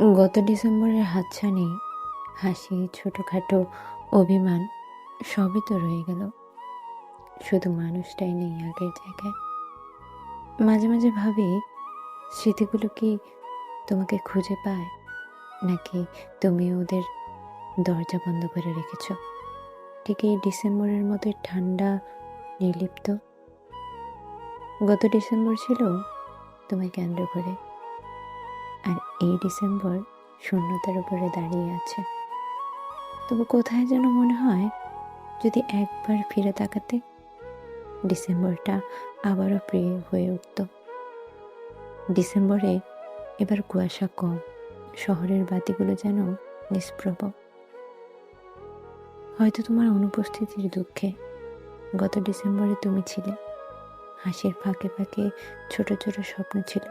গত ডিসেম্বরের হাতছানি, হাসি, ছোটখাটো অভিমান সবই তো রয়ে গেল। শুধু মানুষটাই নেই আগের জায়গায়। মাঝে মাঝে ভাবি, স্মৃতিগুলো কি তোমাকে খুঁজে পায়, নাকি তুমি ওদের দরজা বন্ধ করে রেখেছ? ঠিক এই ডিসেম্বরের মতো ঠান্ডা, নির্লিপ্ত। গত ডিসেম্বর ছিল তোমায় কেন্দ্র করে, আর এই ডিসেম্বর শূন্যতার উপরে দাঁড়িয়ে আছে। তবু কোথায় যেন মনে হয়, যদি একবার ফিরে তাকাতে, ডিসেম্বরটা আবারও প্রিয় হয়ে উঠত। ডিসেম্বরে এবার কুয়াশা কম, শহরের বাতিগুলো যেন নিষ্প্রভ। হয়তো তোমার অনুপস্থিতির দুঃখে গত ডিসেম্বরে তুমি ছিলে। হাসির ফাঁকে ফাঁকে ছোট ছোট স্বপ্ন ছিল,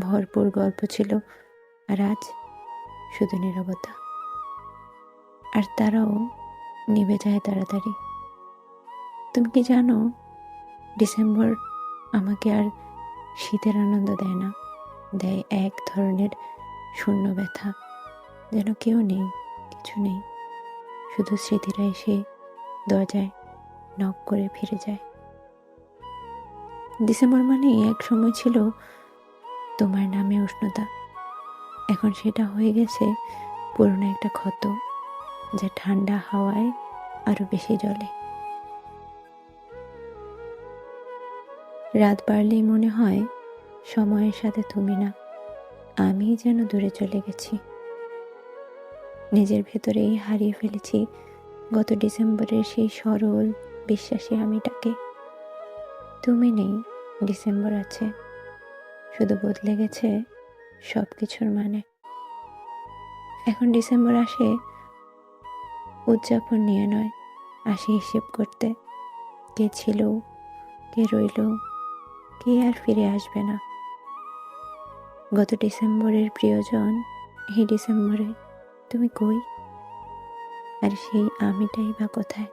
ভরপুর গল্প ছিল, আর আজ শুধু নীরবতা। আর তারাও নিভে যায় তাড়াতাড়ি। তুমি কি জানো, ডিসেম্বর আমাকে আর শীতের আনন্দ দেয় না, দেয় এক ধরনের শূন্য ব্যথা। যেন কেউ নেই, কিছু নেই, শুধু স্মৃতিরা এসে দরজায় নক করে ফিরে যায়। ডিসেম্বর মানে এক সময় ছিল তোমার নামে উষ্ণতা, এখন সেটা হয়ে গেছে পুরনো একটা ক্ষত, যা ঠান্ডা হাওয়ায় আরো বেশি জ্বলে। রাত বাড়লেই মনে হয় সময়ের সাথে তুমি না, আমি যেন দূরে চলে গেছি। নিজের ভেতরেই হারিয়ে ফেলেছি গত ডিসেম্বরের সেই সরল বিশ্বাসী আমিটাকে। তুমি নেই, ডিসেম্বর আছে, শুধু বদলে গেছে সব কিছুর মানে। এখন ডিসেম্বর আসে উদযাপন নিয়ে নয়, আসে হিসেব করতে। কে ছিল, কে রইল, কে আর ফিরে আসবে না। গত ডিসেম্বরের প্রিয়জন, এই ডিসেম্বরে তুমি কই? আর সেই আমিটাই বা কোথায়?